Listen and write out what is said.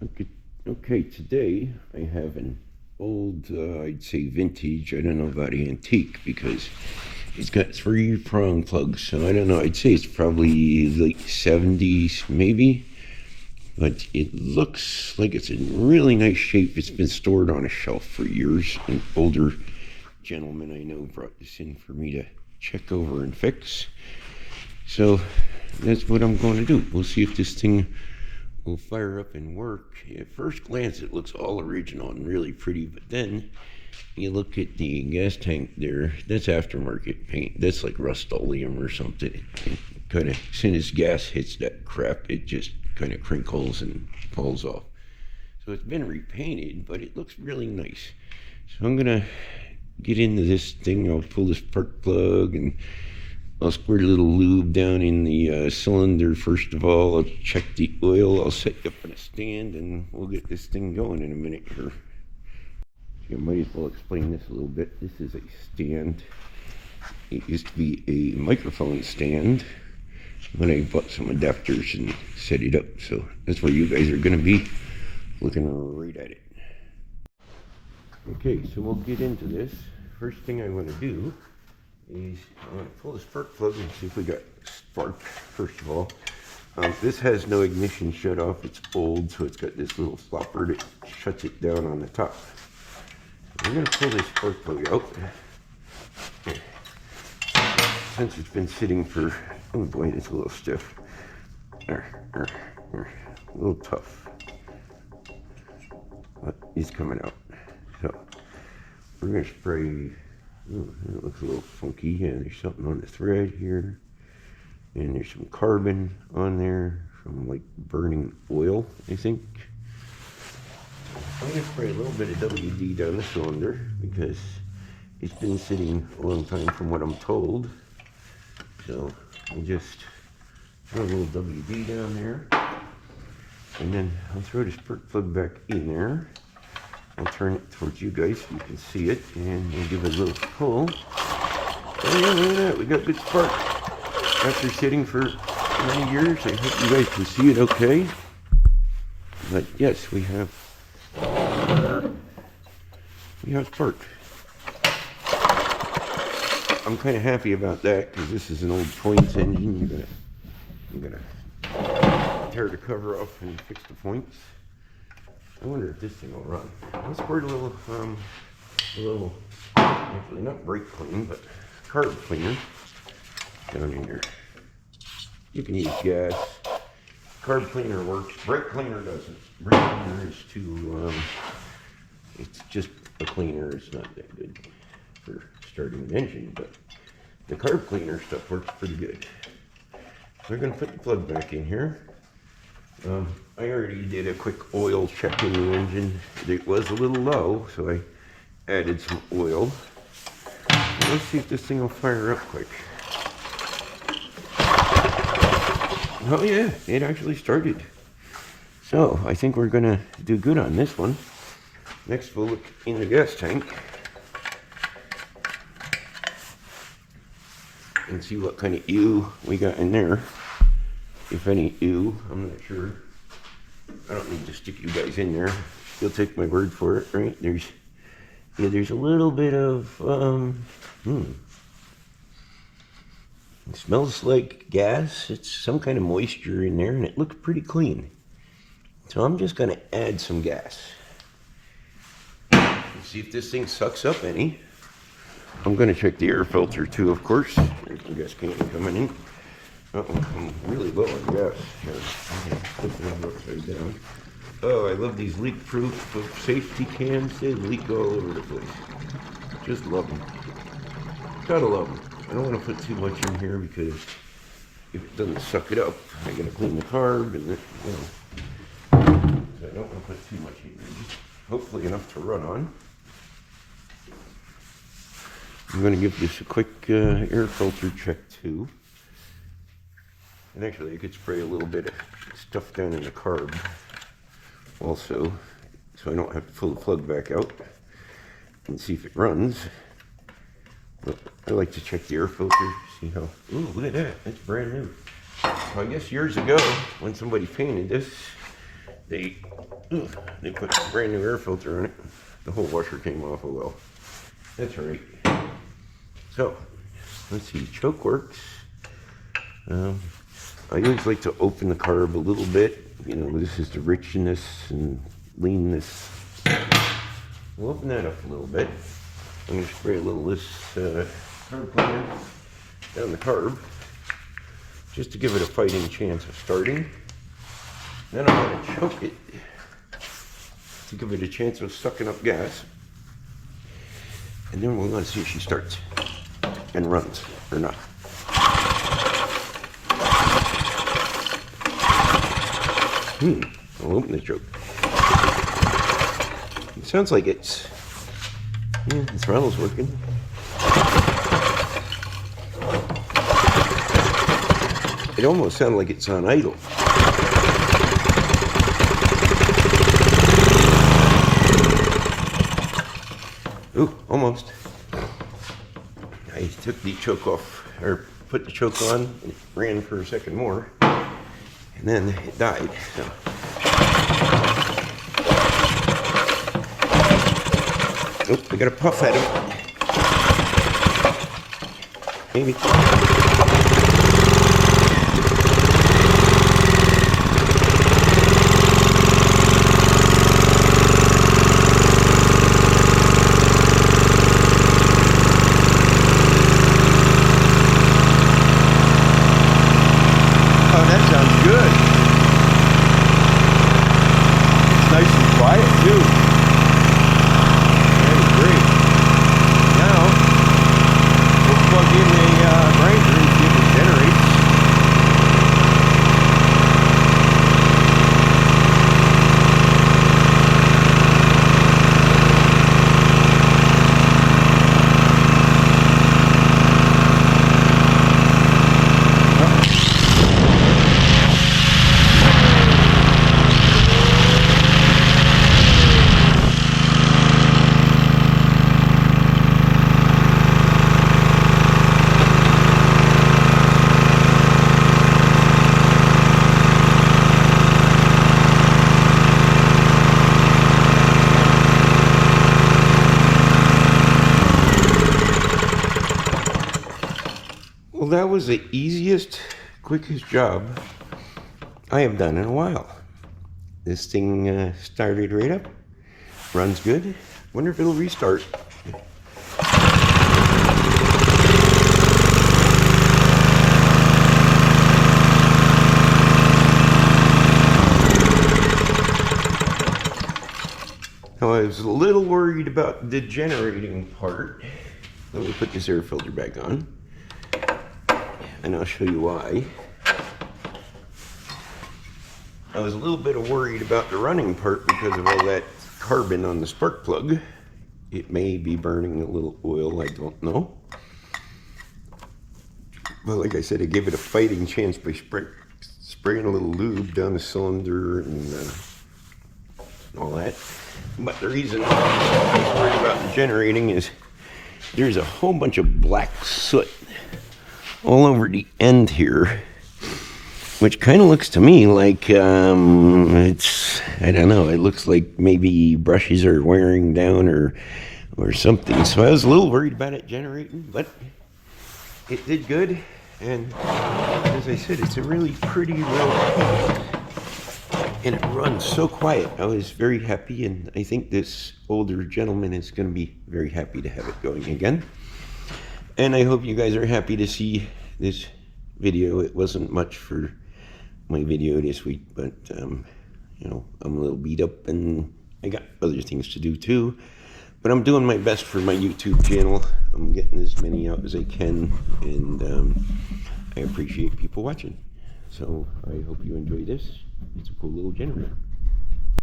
Okay, okay, today I have an old, I'd say vintage, I don't know about antique, because it's got three prong plugs, so I don't know, I'd say it's probably late 70s, maybe, but it looks like it's in really nice shape. It's been stored on a shelf for years. An older gentleman I know brought this in for me to check over and fix. So that's what I'm going to do. We'll see if this thing will fire up and work. At first glance, it looks all original and really pretty, but then you look at the gas tank there, that's aftermarket paint. That's like Rust-Oleum or something. It kind of, as soon as gas hits that crap, it just kind of crinkles and falls off. So it's been repainted, but it looks really nice. So I'm gonna get into this thing. I'll pull this spark plug and I'll squirt a little lube down in the cylinder first of all. I'll check the oil. I'll set you up on a stand and we'll get this thing going in a minute here. I might as well explain this a little bit. This is a stand. It used to be a microphone stand, but I bought some adapters and set it up. So that's where you guys are going to be looking right at it. Okay, so we'll get into this. First thing I want to do is I want to pull the spark plug and see if we got spark, first of all. This has no ignition shut off. It's old, so it's got this little flopper that shuts it down on the top. I'm going to pull this spark plug out. Since it's been sitting for, oh boy, it's a little stiff. A little tough. But it's coming out. So we're going to spray. Ooh, it looks a little funky. Yeah, there's something on the thread here. And there's some carbon on there from like burning oil, I think. I'm going to spray a little bit of WD down the cylinder because it's been sitting a long time from what I'm told. So I'll just throw a little WD down there. And then I'll throw the spark plug back in there. I'll turn it towards you guys so you can see it. And we'll give it a little pull. Oh yeah, look at that. We got good spark. After sitting for many years, I hope you guys can see it okay. But yes, we have spark. I'm kind of happy about that because this is an old points engine. You're gonna tear the cover off and fix the points. I wonder if this thing will run. Let's squirt a little, actually not brake clean, but carb cleaner down in here. You can use gas. Carb cleaner works. Brake cleaner doesn't. Brake cleaner is too, it's just a cleaner. It's not that good for starting an engine, but the carb cleaner stuff works pretty good. We're going to put the plug back in here. I already did a quick oil check in the engine. It was a little low, so I added some oil. Let's see if this thing will fire up quick. Oh yeah, it actually started. So I think we're going to do good on this one. Next we'll look in the gas tank and see what kind of ew we got in there. If any ew, I'm not sure. I don't need to stick you guys in there. You'll take my word for it, right? There's a little bit of, it smells like gas. It's some kind of moisture in there and it looks pretty clean. So I'm just gonna add some gas. See if this thing sucks up any. I'm gonna check the air filter too, of course. There's some gas can coming in. I'm really low on gas. I'm gonna put them upside down. Oh, I love these leak-proof safety cans. They leak all over the place. Just love them. Gotta love them. I don't want to put too much in here because if it doesn't suck it up, I gotta clean the carb and So I don't want to put too much in there. Just hopefully enough to run on. I'm going to give this a quick air filter check too. And actually I could spray a little bit of stuff down in the carb also, so I don't have to pull the plug back out and see if it runs. But I like to check the air filter, see how, ooh, look at that, that's brand new. So I guess years ago, when somebody painted this, they put a brand new air filter on it. The whole washer came off. Oh well, that's all right. So let's see, choke works. I always like to open the carb a little bit. You know, this is the richness and leanness. We'll open that up a little bit. I'm going to spray a little of this carb cleaner down the carb, just to give it a fighting chance of starting. Then I'm going to choke it to give it a chance of sucking up gas. And then we're going to see if she starts and runs or not. I'll open the choke. It sounds like the throttle's working. It almost sounds like it's on idle. Ooh, almost. I took the choke off, or put the choke on, it ran for a second more, and then it died. So. Oh, I got a puff at him. Maybe. Oh, that sounds good. It's nice and quiet too. That is great. Now, we'll plug in a grinder and see if it generates. Well, that was the easiest, quickest job I have done in a while. This thing started right up, runs good. Wonder if it'll restart. Now, I was a little worried about the generating part. Let me put this air filter back on, and I'll show you why. I was a little bit worried about the running part because of all that carbon on the spark plug. It may be burning a little oil, I don't know. But like I said, I gave it a fighting chance by spraying a little lube down the cylinder and all that. But the reason I was worried about the generating is there's a whole bunch of black soot all over the end here, which kind of looks to me like it's, I don't know, it looks like maybe brushes are wearing down or something. So I was a little worried about it generating, but it did good. And as I said, it's a really pretty low peak, and it runs so quiet. I was very happy, and I think this older gentleman is going to be very happy to have it going again. And I hope you guys are happy to see this video. It wasn't much for my video this week, but you know, I'm a little beat up and I got other things to do too. But I'm doing my best for my YouTube channel. I'm getting as many out as I can, and I appreciate people watching. So I hope you enjoy this. It's a cool little generator.